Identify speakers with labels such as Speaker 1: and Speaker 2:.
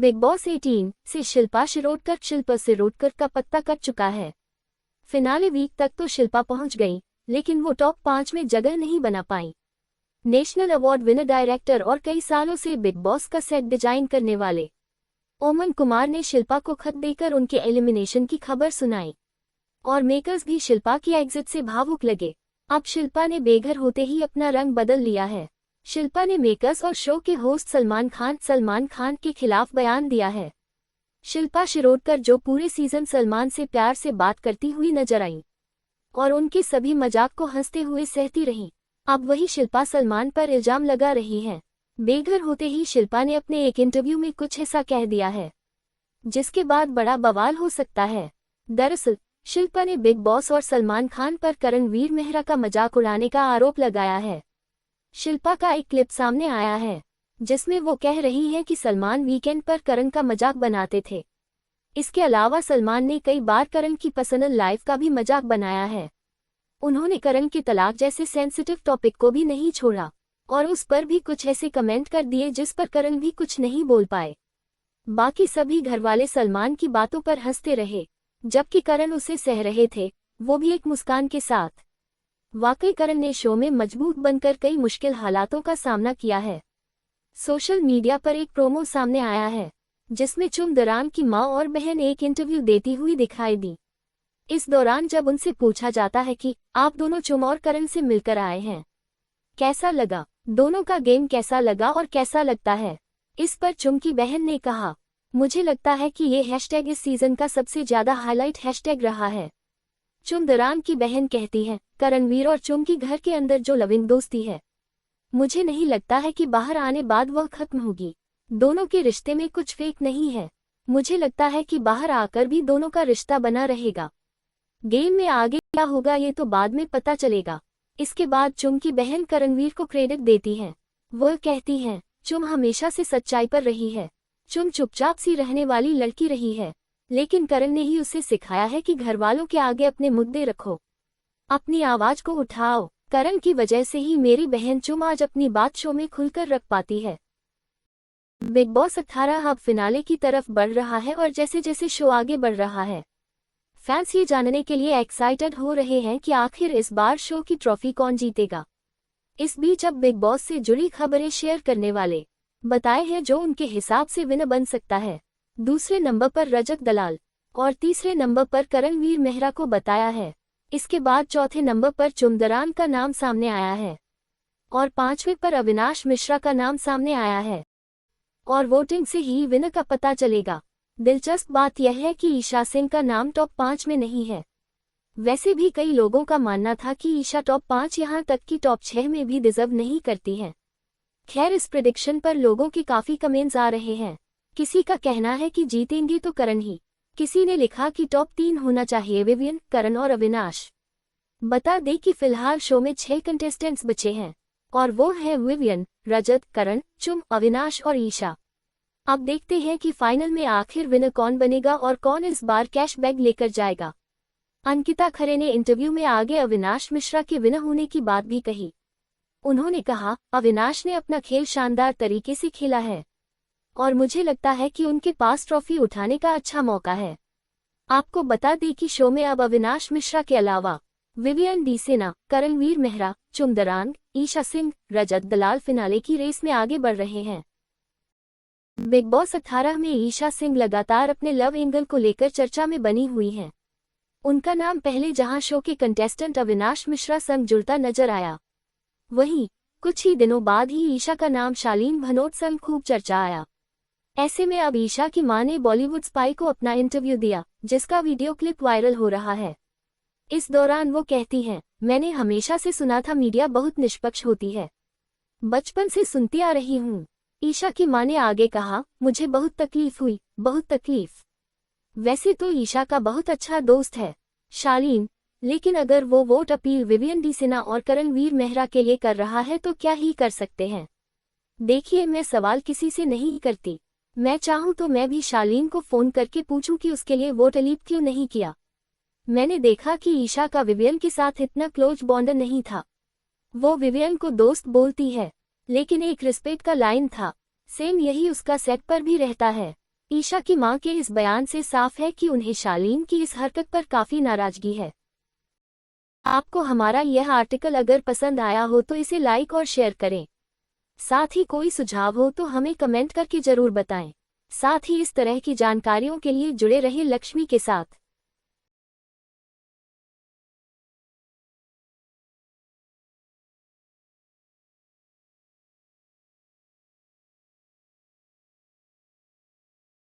Speaker 1: Big boss 18 से शिल्पा शिरोडकर का पत्ता कट चुका है। फिनाले वीक तक तो शिल्पा पहुंच गई, लेकिन वो टॉप 5 में जगह नहीं बना पाई। नेशनल अवार्ड विनर डायरेक्टर और कई सालों से बिग बॉस का सेट डिजाइन करने वाले ओमन कुमार ने शिल्पा को खत देकर उनके एलिमिनेशन की खबर सुनाई और मेकर्स भी शिल्पा की एग्जिट से भावुक लगे। अब शिल्पा ने बेघर होते ही अपना रंग बदल लिया है। शिल्पा ने मेकर्स और शो के होस्ट सलमान खान के खिलाफ बयान दिया है। शिल्पा शिरोडकर जो पूरे सीजन सलमान से प्यार से बात करती हुई नजर आई और उनके सभी मजाक को हंसते हुए सहती रही, अब वही शिल्पा सलमान पर इल्जाम लगा रही है। बेघर होते ही शिल्पा ने अपने एक इंटरव्यू में कुछ ऐसा कह दिया है जिसके बाद बड़ा बवाल हो सकता है। दरअसल शिल्पा ने बिग बॉस और सलमान खान पर करणवीर मेहरा का मजाक उड़ाने का आरोप लगाया है। शिल्पा का एक क्लिप सामने आया है जिसमें वो कह रही है कि सलमान वीकेंड पर करण का मजाक बनाते थे। इसके अलावा सलमान ने कई बार करण की पर्सनल लाइफ का भी मजाक बनाया है। उन्होंने करण के तलाक जैसे सेंसिटिव टॉपिक को भी नहीं छोड़ा और उस पर भी कुछ ऐसे कमेंट कर दिए जिस पर करण भी कुछ नहीं बोल पाए। बाकी सभी घरवाले सलमान की बातों पर हंसते रहे, जबकि करण उसे सह रहे थे, वो भी एक मुस्कान के साथ। वाकई करण ने शो में मजबूत बनकर कई मुश्किल हालातों का सामना किया है। सोशल मीडिया पर एक प्रोमो सामने आया है जिसमें चुमदरान की मां और बहन एक इंटरव्यू देती हुई दिखाई दी। इस दौरान जब उनसे पूछा जाता है कि आप दोनों चुम और करण से मिलकर आए हैं, कैसा लगा, दोनों का गेम कैसा लगा और कैसा लगता है, इस पर चुम की बहन ने कहा, मुझे लगता है कि ये हैशटैग इस सीजन का सबसे ज्यादा हाईलाइट हैशटैग रहा है। चुमदरान की बहन कहती है, करणवीर और चुम की घर के अंदर जो लविंग दोस्ती है, मुझे नहीं लगता है कि बाहर आने बाद वह खत्म होगी। दोनों के रिश्ते में कुछ फेक नहीं है। मुझे लगता है कि बाहर आकर भी दोनों का रिश्ता बना रहेगा। गेम में आगे क्या होगा ये तो बाद में पता चलेगा। इसके बाद चुम की बहन करणवीर को क्रेडिट देती है। वह कहती है, चुम हमेशा से सच्चाई पर रही है। चुम चुपचाप सी रहने वाली लड़की रही है, लेकिन करण ने ही उसे सिखाया है कि घरवालों के आगे अपने मुद्दे रखो, अपनी आवाज को उठाओ। करण की वजह से ही मेरी बहन चुम आज अपनी बात शो में खुलकर रख पाती है। बिग बॉस 18 अब फिनाले की तरफ बढ़ रहा है और जैसे जैसे शो आगे बढ़ रहा है, फैंस ये जानने के लिए एक्साइटेड हो रहे हैं कि आखिर इस बार शो की ट्रॉफी कौन जीतेगा। इस बीच अब बिग बॉस से जुड़ी खबरें शेयर करने वाले बताए हैं जो उनके हिसाब से विनर बन सकता है। दूसरे नंबर पर रजत दलाल और तीसरे नंबर पर करणवीर मेहरा को बताया है। इसके बाद चौथे नंबर पर चुमदरान का नाम सामने आया है और पांचवें पर अविनाश मिश्रा का नाम सामने आया है और वोटिंग से ही विनर का पता चलेगा। दिलचस्प बात यह है कि ईशा सिंह का नाम टॉप 5 में नहीं है। वैसे भी कई लोगों का मानना था कि ईशा टॉप 5 यहां तक कि टॉप 6 में भी डिजर्व नहीं करती है। खैर, इस प्रेडिक्शन पर लोगों के काफी कमेंट्स आ रहे हैं। किसी का कहना है कि जीतेंगी तो करण ही, किसी ने लिखा कि टॉप 3 होना चाहिए विवियन, करण और अविनाश। बता दें कि फिलहाल शो में 6 कंटेस्टेंट्स बचे हैं और वो हैं विवियन, रजत, करण, चुम, अविनाश और ईशा। अब देखते हैं कि फाइनल में आखिर विनर कौन बनेगा और कौन इस बार कैश बैग लेकर जाएगा। अंकिता खरे ने इंटरव्यू में आगे अविनाश मिश्रा के विनर होने की बात भी कही। उन्होंने कहा, अविनाश ने अपना खेल शानदार तरीके से खेला है और मुझे लगता है कि उनके पास ट्रॉफी उठाने का अच्छा मौका है। आपको बता दें कि शो में अब अविनाश मिश्रा के अलावा विवियन डी सेना, करणवीर मेहरा, चुमदरान, ईशा सिंह, रजत दलाल फिनाले की रेस में आगे बढ़ रहे हैं। बिग बॉस 18 में ईशा सिंह लगातार अपने लव एंगल को लेकर चर्चा में बनी हुई हैं। उनका नाम पहले जहां शो के कंटेस्टेंट अविनाश मिश्रा संग जुड़ता नजर आया, वहीं कुछ ही दिनों बाद ही ईशा का नाम शालीन भनोट संग खूब चर्चा आया। ऐसे में अब ईशा की मां ने बॉलीवुड स्पाई को अपना इंटरव्यू दिया, जिसका वीडियो क्लिप वायरल हो रहा है। इस दौरान वो कहती हैं, मैंने हमेशा से सुना था मीडिया बहुत निष्पक्ष होती है, बचपन से सुनती आ रही हूँ। ईशा की मां ने आगे कहा, मुझे बहुत तकलीफ हुई, बहुत तकलीफ। वैसे तो ईशा का बहुत अच्छा दोस्त है शालीन, लेकिन अगर वो vote appeal Vivian D Sinha और करणवीर मेहरा के लिए कर रहा है तो क्या ही कर सकते हैं। देखिए, मैं सवाल किसी से नहीं करती। मैं चाहूँ तो मैं भी शालीन को फोन करके पूछूं कि उसके लिए वोट अलीप क्यों नहीं किया। मैंने देखा कि ईशा का विवियन के साथ इतना क्लोज बॉन्ड नहीं था। वो विवियन को दोस्त बोलती है, लेकिन एक रिस्पेक्ट का लाइन था। सेम यही उसका सेट पर भी रहता है। ईशा की मां के इस बयान से साफ है कि उन्हें शालीन की इस हरकत पर काफी नाराजगी है। आपको हमारा यह आर्टिकल अगर पसंद आया हो तो इसे लाइक और शेयर करें। साथ ही कोई सुझाव हो तो हमें कमेंट करके जरूर बताएं। साथ ही इस तरह की जानकारियों के लिए जुड़े रहिए लक्ष्मी के साथ।